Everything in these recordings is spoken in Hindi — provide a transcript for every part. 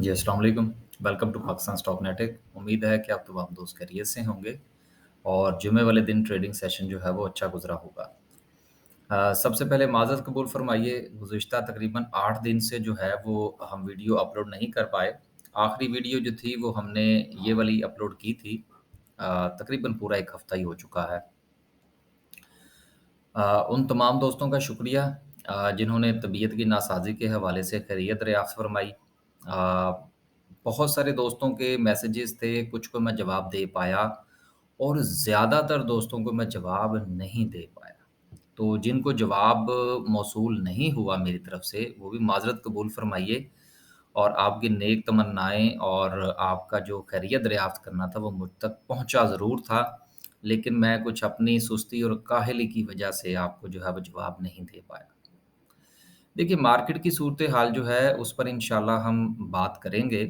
जी, अस्सलाम वालेकुम। वेलकम टू पाकिस्तान स्टॉक नेटिक। उम्मीद है कि आप तमाम दोस्त खैरियत से होंगे और जुमे वाले दिन ट्रेडिंग सेशन जो है वो अच्छा गुज़रा होगा। सबसे पहले माज़रत कबूल फ़रमाइए, गुज़िश्ता तकरीबन 8 दिन से जो है वो हम वीडियो अपलोड नहीं कर पाए। आखिरी वीडियो जो थी वो हमने ये वाली अपलोड की थी। तकरीबन पूरा 1 हफ़्ता ही हो चुका है। उन तमाम दोस्तों का शुक्रिया जिन्होंने तबीयत की नासाज़ी के हवाले से खैरियत दरियाफ़्त फ़रमाई। बहुत सारे दोस्तों के मैसेजेस थे, कुछ को मैं जवाब दे पाया और ज़्यादातर दोस्तों को मैं जवाब नहीं दे पाया। तो जिनको जवाब मौसूल नहीं हुआ मेरी तरफ से, वो भी माज़रत कबूल फ़रमाइए और आपकी नेक तमन्नाएँ और आपका जो खैरियत दरियाफ़्त करना था, वो मुझ तक पहुँचा ज़रूर था, लेकिन मैं कुछ अपनी सुस्ती और काहली की वजह से आपको जो है वो जवाब नहीं दे पाया। देखिए, मार्केट की सूरत-ए-हाल जो है, उस पर इंशाल्लाह हम बात करेंगे।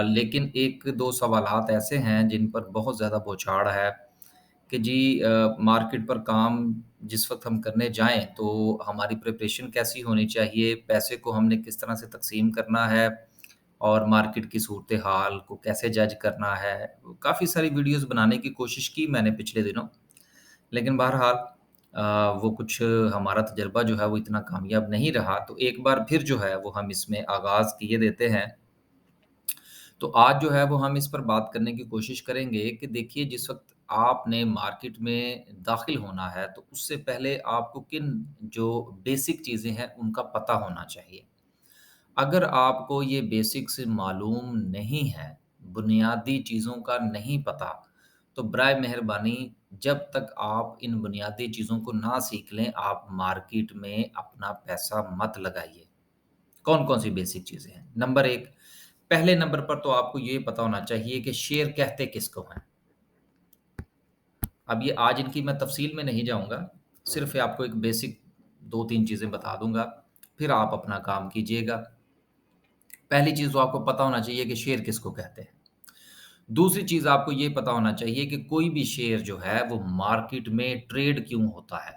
लेकिन 1-2 सवालात ऐसे हैं, जिन पर बहुत ज़्यादा बौछार है कि जी मार्केट पर काम जिस वक़्त हम करने जाएँ, तो हमारी प्रिपरेशन कैसी होनी चाहिए? पैसे को हमने किस तरह से तक़सीम करना है? और मार्केट की सूरत-ए-हाल को कैसे जज करना है? काफ़ी सारी वीडियोज़ बनाने की कोशिश की मैंने पिछले दिनों, लेकिन बहरहाल वो कुछ हमारा तजर्बा जो है वो इतना कामयाब नहीं रहा, तो एक बार फिर जो है वो हम इसमें आगाज़ किए देते हैं। तो आज जो है वो हम इस पर बात करने की कोशिश करेंगे कि देखिए जिस वक़्त आपने मार्केट में दाखिल होना है, तो उससे पहले आपको किन जो बेसिक चीज़ें हैं उनका पता होना चाहिए। अगर आपको ये बेसिक्स मालूम नहीं है, बुनियादी चीज़ों का नहीं पता, तो बराए मेहरबानी जब तक आप इन बुनियादी चीज़ों को ना सीख लें, आप मार्केट में अपना पैसा मत लगाइए। कौन-कौन सी बेसिक चीज़ें हैं? नंबर 1, पहले नंबर पर तो आपको ये पता होना चाहिए कि शेयर कहते किसको हैं। अब ये आज इनकी मैं तफ़सील में नहीं जाऊँगा, सिर्फ़ आपको एक बेसिक 2-3 चीज़ें बता दूँगा, फिर आप अपना काम कीजिएगा। पहली चीज़ तो आपको पता होना चाहिए कि शेयर किसको कहते हैं। दूसरी चीज़ आपको ये पता होना चाहिए कि कोई भी शेयर जो है वो मार्केट में ट्रेड क्यों होता है?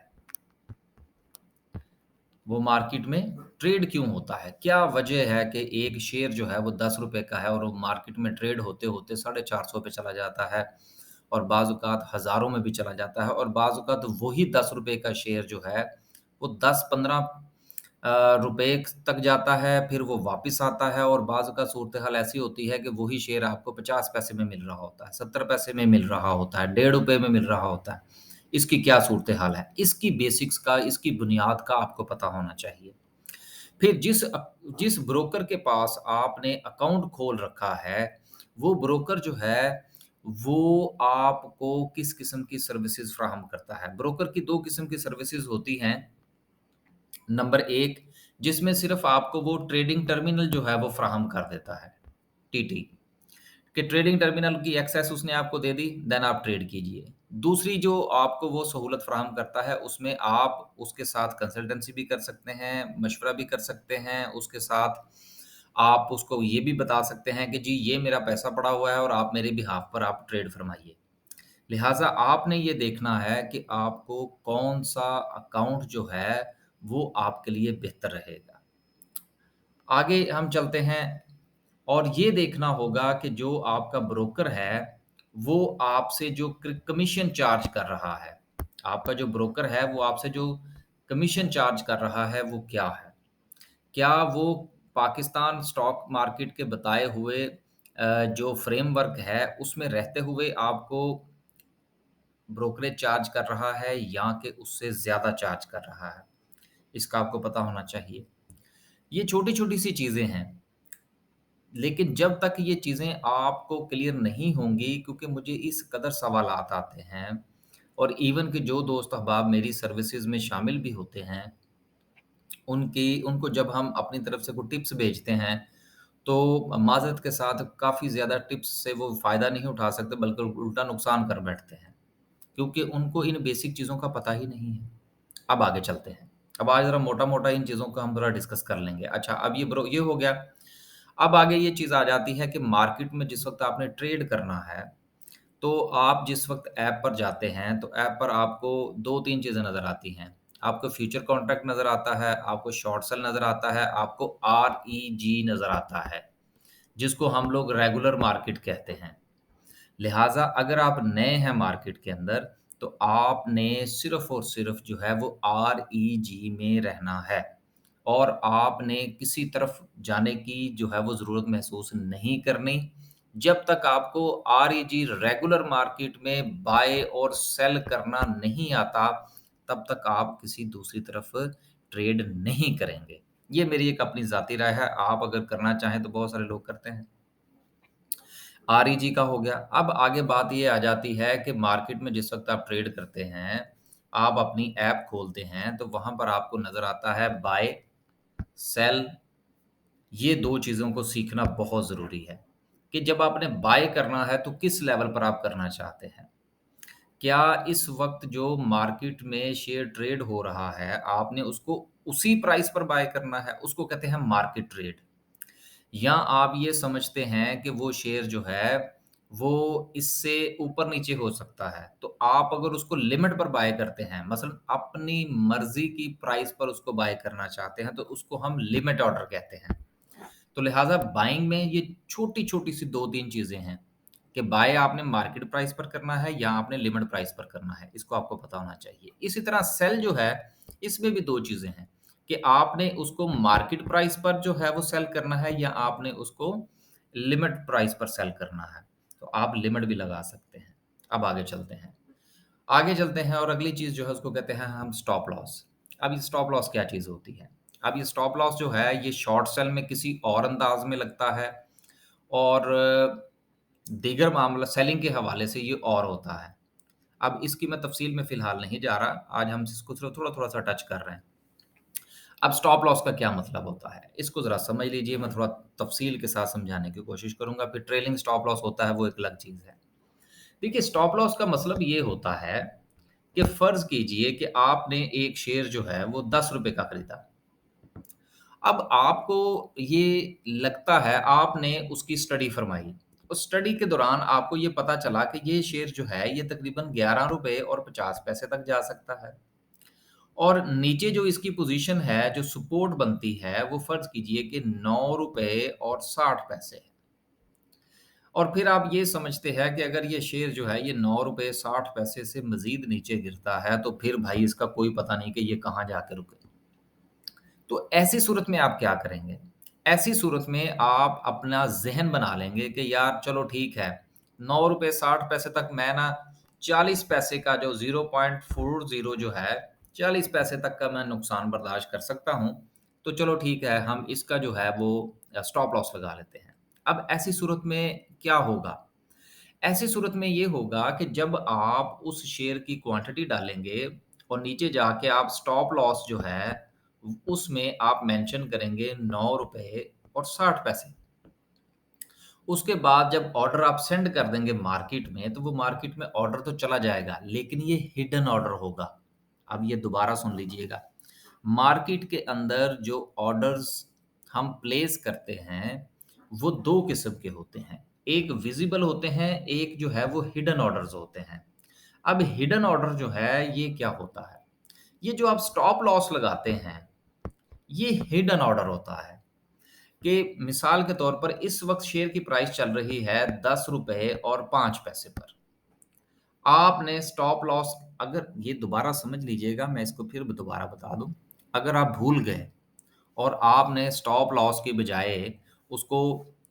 वो मार्केट में ट्रेड क्यों होता है? क्या वजह है कि एक शेयर जो है वो ₹10 का है और वो मार्केट में ट्रेड होते-होते 450 पे चला जाता है और बाज़ औक़ात हज़ारों में भी चला जाता है और बाज़ औक़ात वही ₹10 का शेयर जो है वो 10-15 रुपए तक जाता है, फिर वो वापस आता है और बाज़ औक़ात सूरत-ए-हाल ऐसी होती है कि वही शेयर आपको 50 पैसे में मिल रहा होता है, 70 पैसे में मिल रहा होता है, ₹1.5 में मिल रहा होता है। इसकी क्या सूरत-ए-हाल है? इसकी बेसिक्स का, इसकी बुनियाद का आपको पता होना चाहिए। फिर जिस ब्रोकर के पास आपने अकाउंट खोल रखा है, वो ब्रोकर जो है, वो आपको किस किस्म की सर्विसेज़ फ़राहम करता है। ब्रोकर की 2 किस्म की सर्विसेज़ होती हैं। नंबर 1 जिसमें सिर्फ़ आपको वो ट्रेडिंग टर्मिनल जो है वो फ़राहम कर देता है, टीटी। कि ट्रेडिंग टर्मिनल की एक्सेस उसने आपको दे दी, देन आप ट्रेड कीजिए। दूसरी जो आपको वो सहूलत फ़राहम करता है, उसमें आप उसके साथ कंसल्टेंसी भी कर सकते हैं, मशवरा भी कर सकते हैं, उसके साथ आप उसको ये भी बता सकते हैं कि जी ये मेरा पैसा पड़ा हुआ है और आप मेरे बिहाफ़ पर आप ट्रेड फ़रमाइए। लिहाज़ा आपने ये देखना है कि आपको कौन-सा अकाउंट जो है, वो आपके लिए बेहतर रहेगा। आगे हम चलते हैं और ये देखना होगा कि जो आपका ब्रोकर है, वो आपसे जो कमीशन चार्ज कर रहा है, आपका जो ब्रोकर है, वो आपसे जो कमीशन चार्ज कर रहा है, वो क्या है? क्या वो पाकिस्तान स्टॉक मार्केट के बताए हुए जो फ्रेमवर्क है, उसमें रहते हुए आपको ब्रोकरेज चार्ज कर रहा है या कि उससे ज़्यादा चार्ज कर रहा है? इसका आपको पता होना चाहिए। ये छोटी-छोटी सी चीज़ें हैं। लेकिन जब तक ये चीज़ें आपको क्लियर नहीं होंगी क्योंकि मुझे इस कदर सवालात आते हैं और इवन कि जो दोस्त अहबाब मेरी सर्विसेज़ में शामिल भी होते हैं, उनको जब हम अपनी तरफ से कोई टिप्स भेजते हैं, तो माज़रत के साथ काफ़ी ज़्यादा टिप्स से वो फ़ायदा नहीं उठा सकते बल्कि उल्टा नुकसान कर बैठते हैं, क्योंकि उनको इन बेसिक चीज़ों का पता ही नहीं है। अब आगे चलते हैं। अब आज ज़रा मोटा-मोटा इन चीज़ों को हम थोड़ा डिस्कस कर लेंगे। अच्छा, अब ये हो गया। अब आगे ये चीज़ आ जाती है कि मार्केट में जिस वक़्त आपने ट्रेड करना है, तो आप जिस वक़्त ऐप पर जाते हैं, तो ऐप पर आपको 2-3 चीज़ें नज़र आती हैं। आपको फ्यूचर कॉन्ट्रैक्ट नज़र आता है, आपको शॉर्ट सेल नज़र आता है, आपको आरईजी नज़र आता है। जिसको हम लोग रेगुलर मार्केट कहते हैं। लिहाज़ा अगर आप नए हैं मार्केट के अंदर, तो आपने सिर्फ़ और सिर्फ़ जो है वो आरईजी में रहना है और आपने किसी तरफ जाने की जो है वो ज़रूरत महसूस नहीं करनी। जब तक आपको आरईजी रेगुलर मार्केट में बाय और सेल करना नहीं आता, तब तक आप किसी दूसरी तरफ ट्रेड नहीं करेंगे। ये मेरी एक अपनी ज़ाती राय है, आप अगर करना चाहें तो बहुत सारे लोग करते हैं। आरईजी का हो गया। अब आगे बात ये आ जाती है कि मार्केट में जिस वक़्त आप ट्रेड करते हैं, आप अपनी ऐप खोलते हैं, तो वहाँ पर आपको नज़र आता है बाय, सेल। ये 2 चीज़ों को सीखना बहुत ज़रूरी है कि जब आपने बाय करना है, तो किस लेवल पर आप करना चाहते हैं। क्या इस वक़्त जो मार्केट में शेयर ट्रेड हो रहा है, आपने उसको उसी प्राइस पर बाय करना है, उसको कहते हैं मार्केट ट्रेड। या आप ये समझते हैं कि वो शेयर जो है, वो इससे ऊपर-नीचे हो सकता है, तो आप अगर उसको लिमिट पर बाय करते हैं, मसलन अपनी मर्ज़ी की प्राइस पर उसको बाय करना चाहते हैं, तो उसको हम लिमिट ऑर्डर कहते हैं। तो लिहाज़ा बाइंग में ये छोटी-छोटी सी 2-3 चीज़ें हैं कि बाय आपने मार्केट प्राइस पर करना है या आपने लिमिट प्राइस पर करना है, इसको आपको पता होना चाहिए। इसी तरह सेल जो है, इसमें भी 2 चीज़ें हैं कि आपने उसको मार्केट प्राइस पर जो है वो सेल करना है या आपने उसको लिमिट प्राइस पर सेल करना है। तो आप लिमिट भी लगा सकते हैं। अब आगे चलते हैं। आगे चलते हैं और अगली चीज़ जो है उसको कहते हैं हम स्टॉप लॉस। अब ये स्टॉप लॉस क्या चीज़ होती है? अब ये स्टॉप लॉस जो है ये शॉर्ट सेल में किसी और अंदाज़ में लगता है और दीगर मामला सेलिंग के हवाले से ये और होता है। अब इसकी मैं तफ़सील में फ़िलहाल नहीं जा रहा, आज हम इसको सिर्फ़ थोड़ा-थोड़ा सा टच कर रहे हैं। अब स्टॉप लॉस का क्या मतलब होता है? इसको ज़रा समझ लीजिए, मैं थोड़ा तफ़सील के साथ समझाने की कोशिश करूँगा, फिर ट्रेलिंग स्टॉप लॉस होता है वो एक अलग चीज़ है। देखिए स्टॉप लॉस का मतलब ये होता है कि फ़र्ज़ कीजिए कि आपने एक शेयर जो है वो ₹10 का खरीदा। अब आपको ये लगता है आपने उसकी स्टडी फ़रमाई। उस स्टडी के दौरान आपको ये पता चला कि ये शेयर जो है ये तकरीबन ₹11 और 50 पैसे तक जा सकता है। और नीचे जो इसकी पोज़ीशन है, जो सपोर्ट बनती है, वो फ़र्ज़ कीजिए कि ₹9 और 60 पैसे है। और फिर आप ये समझते हैं कि अगर ये शेयर जो है ये ₹9 60 पैसे से मज़ीद नीचे गिरता है, तो फिर भाई इसका कोई पता नहीं कि ये कहाँ जाके रुके। तो ऐसी सूरत में आप क्या करेंगे? ऐसी सूरत में आप अपना ज़हन बना लेंगे कि यार चलो ठीक है, ₹9 60 पैसे तक मैं ना 40 पैसे का जो 0.40 जो है, 40 पैसे तक का मैं नुकसान बर्दाश्त कर सकता हूँ। तो चलो ठीक है, हम इसका जो है वो स्टॉप लॉस लगा लेते हैं। अब ऐसी सूरत में क्या होगा? ऐसी सूरत में ये होगा कि जब आप उस शेयर की क्वांटिटी डालेंगे और नीचे जाके आप स्टॉप लॉस जो है, उसमें आप मेंशन करेंगे ₹9 और 60 पैसे। उसके बाद जब ऑर्डर आप सेंड कर देंगे मार्केट में, तो वो मार्केट में ऑर्डर तो चला जाएगा, लेकिन ये हिडन ऑर्डर होगा। अब ये दोबारा सुन लीजिएगा। मार्केट के अंदर जो ऑर्डर्स हम प्लेस करते हैं, वो 2 किस्म के होते हैं। एक विज़िबल होते हैं, एक जो है वो हिडन ऑर्डर्स होते हैं। अब हिडन ऑर्डर जो है, ये क्या होता है? ये जो आप स्टॉप लॉस लगाते हैं, ये हिडन ऑर्डर होता है। कि मिसाल के तौर पर इस वक़्त शेयर की प्राइस चल रही है ₹10 और 5 पैसे पर। आपने स्टॉप लॉस, अगर ये दोबारा समझ लीजिएगा, मैं इसको फिर दोबारा बता दूँ। अगर आप भूल गए और आपने स्टॉप लॉस की बजाय उसको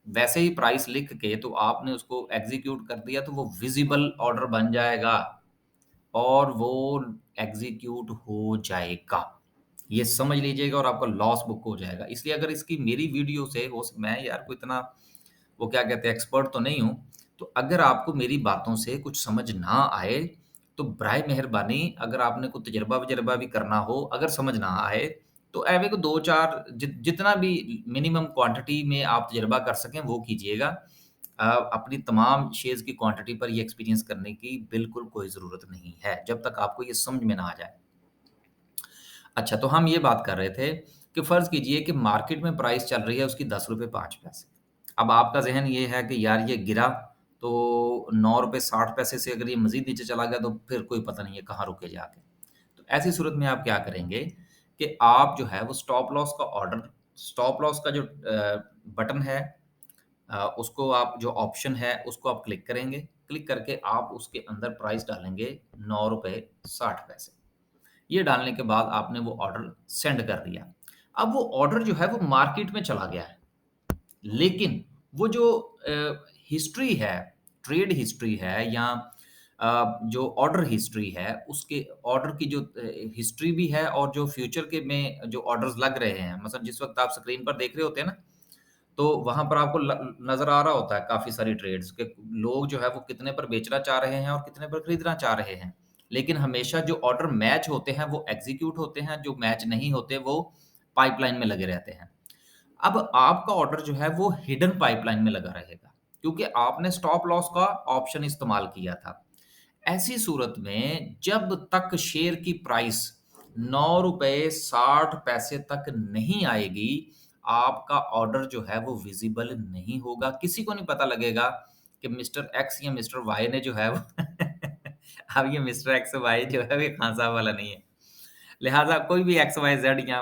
वैसे ही प्राइस लिख के तो आपने उसको एग्ज़ीक्यूट कर दिया, तो वो विज़िबल ऑर्डर बन जाएगा और वो एग्ज़ीक्यूट हो जाएगा। ये समझ लीजिएगा और आपका लॉस बुक हो जाएगा। इसलिए अगर इसकी मेरी वीडियो से हो स मैं यार कोई इतना वो क्या कहते हैं एक्सपर्ट तो नहीं हूँ। तो अगर आपको मेरी बातों से कुछ समझ ना आए, तो बराए मेहरबानी अगर आपने कोई तजर्बा-वजर्बा भी करना हो, अगर समझ ना आए, तो एवे को 2-4 जितना भी मिनिमम क्वांटिटी में आप तजर्बा कर सकें वो कीजिएगा। अपनी तमाम शेयर्स की क्वांटिटी पर ये एक्सपीरियंस करने की बिल्कुल कोई ज़रूरत नहीं है, जब तक आपको ये समझ में ना आ जाए। अच्छा, तो हम ये बात कर रहे थे कि फ़र्ज़ कीजिए कि मार्केट में प्राइस चल रही है उसकी ₹10 5 पैसे। अब आपका ज़हन ये है कि यार ये गिरा तो ₹9 60 पैसे से अगर ये मज़ीद नीचे चला गया तो फिर कोई पता नहीं है कहाँ रुके जाके। तो ऐसी सूरत में आप क्या करेंगे कि आप जो है वो स्टॉप लॉस का बटन है उसको आप जो ऑप्शन है उसको आप क्लिक करेंगे। क्लिक करके आप उसके अंदर प्राइस डालेंगे ₹9.60। ये डालने के बाद आपने वो ऑर्डर सेंड कर दिया। अब वो ऑर्डर जो है वो मार्केट में चला गया है। लेकिन वो जो हिस्ट्री है, ट्रेड हिस्ट्री है या जो ऑर्डर हिस्ट्री है, उसके ऑर्डर की जो हिस्ट्री भी है और जो फ्यूचर के में जो ऑर्डर्स लग रहे हैं, मतलब जिस वक़्त आप स्क्रीन पर देख रहे होते हैं ना, तो वहाँ पर आपको ल नज़र आ रहा होता है काफ़ी सारी ट्रेड्स के लोग जो है वो कितने पर बेचना चाह रहे हैं और कितने पर खरीदना चाह रहे हैं। लेकिन हमेशा जो ऑर्डर मैच होते हैं वो एग्ज़ीक्यूट होते हैं, जो मैच नहीं होते वो पाइपलाइन में लगे रहते हैं। अब आपका ऑर्डर जो है वो हिडन पाइपलाइन में लगा रहेगा, क्योंकि आपने स्टॉप लॉस का ऑप्शन इस्तेमाल किया था। ऐसी सूरत में जब तक शेयर की प्राइस ₹9.60 तक नहीं आएगी, आपका ऑर्डर जो है वो विज़िबल नहीं होगा। किसी को नहीं पता लगेगा कि मिस्टर एक्स या मिस्टर वाई ने जो है वो अब ये मिस्टर एक्स वाई जो है वो खान-साहब वाला नहीं है। लिहाज़ा कोई भी एक्स, वाई, ज़ेड या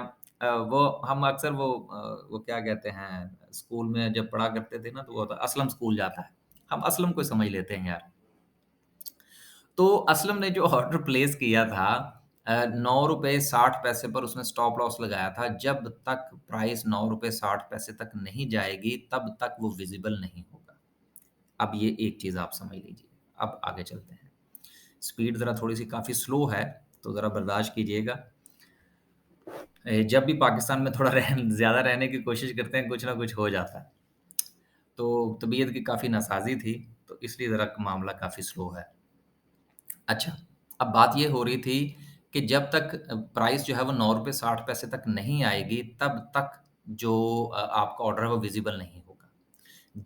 वो हम अक्सर वो क्या कहते हैं, स्कूल में जब पढ़ा करते थे ना तो वो होता असलम स्कूल जाता है। हम असलम को समझ लेते हैं यार। तो असलम ने जो ऑर्डर प्लेस किया था ₹9.60 पर उसने स्टॉप लॉस लगाया था। जब तक प्राइस ₹9.60 तक नहीं जाएगी, तब तक वो विज़िबल नहीं होगा। अब ये एक चीज़ आप समझ लीजिए। अब आगे चलते हैं। स्पीड ज़रा थोड़ी-सी काफ़ी स्लो है, तो ज़रा बर्दाश्त कीजिएगा। जब भी पाकिस्तान में थोड़ा ज़्यादा रहने की कोशिश करते हैं, कुछ ना कुछ हो जाता है। तो तबीयत की काफ़ी नासाज़ी थी, तो इसलिए ज़रा मामला काफ़ी स्लो है। अच्छा, अब बात ये हो रही थी कि जब तक प्राइस जो है वो ₹9.60 तक नहीं आएगी, तब तक जो आपका ऑर्डर है वो विज़िबल नहीं होगा।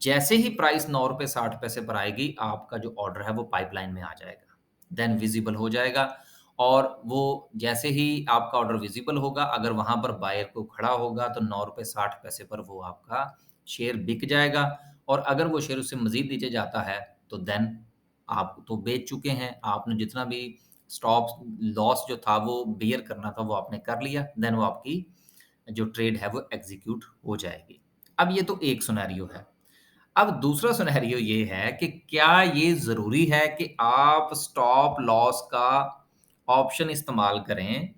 जैसे ही प्राइस ₹9.60 पर आएगी, आपका जो ऑर्डर है वो पाइपलाइन में आ जाएगा। देन विज़िबल हो जाएगा और वो जैसे ही आपका ऑर्डर विज़िबल होगा, अगर वहाँ पर बायर को खड़ा होगा तो ₹9.60 पर वो आपका शेयर बिक जाएगा और अगर वो शेयर उससे मज़ीद नीचे जाता है, तो देन आप तो बेच चुके हैं। आपने जितना भी स्टॉप लॉस जो था वो बियर करना था, वो आपने कर लिया। देन वो आपकी जो ट्रेड है वो एग्ज़ीक्यूट हो जाएगी। अब ये तो एक सिनेरियो है। अब दूसरा सिनेरियो ये है कि क्या ये ज़रूरी है कि आप स्टॉप लॉस का ऑप्शन इस्तेमाल करें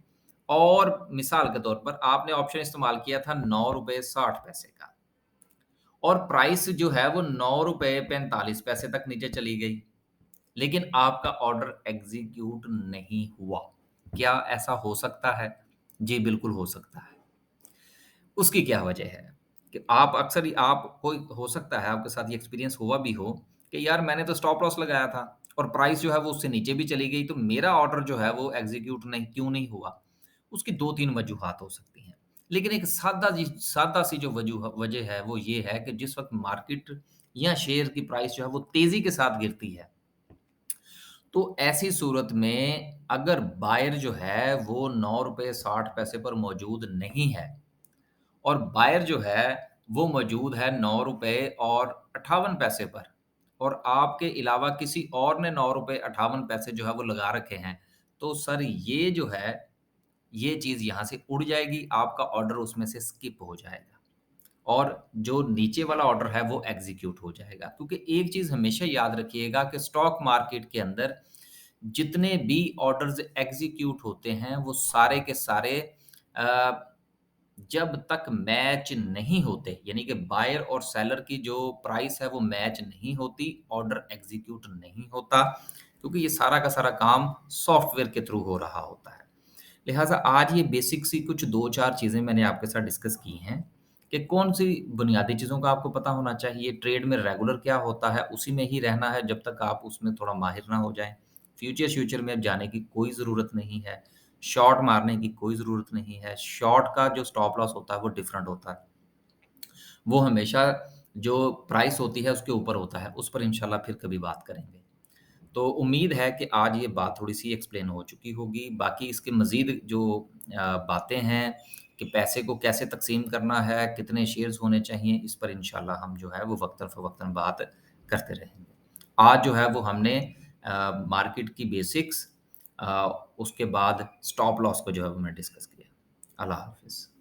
और मिसाल के तौर पर आपने ऑप्शन इस्तेमाल किया था ₹9.60 का और प्राइस जो है वो ₹9.45 तक नीचे चली गई, लेकिन आपका ऑर्डर एग्ज़ीक्यूट नहीं हुआ। क्या ऐसा हो सकता है? जी, बिल्कुल हो सकता है। उसकी क्या वजह है? कि आप अक्सर ही आप कोई हो सकता है आपके साथ ये एक्सपीरियंस हुआ भी हो कि यार मैंने तो स्टॉप लॉस लगाया था और प्राइस जो है वो उससे नीचे भी चली गई, तो मेरा ऑर्डर जो है वो एग्ज़ीक्यूट नहीं क्यों नहीं हुआ? उसकी 2-3 वजूहात हो सकती हैं। लेकिन एक सादा-सी जो वजह है वो ये है कि जिस वक़्त मार्केट या शेयर की प्राइस जो है वो तेज़ी के साथ गिरती है, तो ऐसी सूरत में अगर बायर जो है वो ₹9.60 पर मौजूद नहीं है और बायर जो है वो मौजूद है ₹9.58 पर और आपके अलावा किसी और ने ₹9.58 जो है वो लगा रखे हैं। तो सर ये जो है, ये चीज़ यहाँ से उड़ जाएगी, आपका ऑर्डर उसमें से स्किप हो जाएगा और जो नीचे वाला ऑर्डर है वो एग्ज़ीक्यूट हो जाएगा। क्योंकि एक चीज़ हमेशा याद रखिएगा कि स्टॉक मार्केट के अंदर जितने भी ऑर्डर्स एग्ज़ीक्यूट होते हैं, वो सारे के सारे अ, जब तक मैच नहीं होते, यानी कि बायर और सेलर की जो प्राइस है वो मैच नहीं होती, ऑर्डर एग्ज़ीक्यूट नहीं होता, क्योंकि ये सारा का सारा काम सॉफ्टवेयर के थ्रू हो रहा होता है। लिहाज़ा आज ये बेसिक सी कुछ 2-4 चीज़ें मैंने आपके साथ डिस्कस की हैं, कि कौन-सी बुनियादी चीज़ों का आपको पता होना चाहिए, ट्रेड में रेगुलर क्या होता है, उसी में ही रहना है जब तक आप उसमें थोड़ा माहिर ना हो जाएँ। फ्यूचर में जाने की कोई ज़रूरत नहीं है, शॉर्ट मारने की कोई ज़रूरत नहीं है, शॉर्ट का जो स्टॉप लॉस होता है वो डिफरेंट होता है। वो हमेशा जो प्राइस होती है उसके ऊपर होता है, उस पर इंशाल्लाह फिर कभी बात करेंगे। तो उम्मीद है कि आज ये बात थोड़ी-सी एक्सप्लेन हो चुकी होगी। बाकी इसके मज़ीद जो बातें हैं कि पैसे को कैसे तक़सीम करना है, कितने शेयर्स होने चाहिए, इस पर इंशाल्लाह हम जो है वो वक़्तन-फ़वक़्तन बात करते रहेंगे। आज जो है वो हमने मार्केट की बेसिक्स उसके बाद स्टॉप लॉस को जो है वो हमने डिस्कस किया। अल्लाह हाफ़िज़।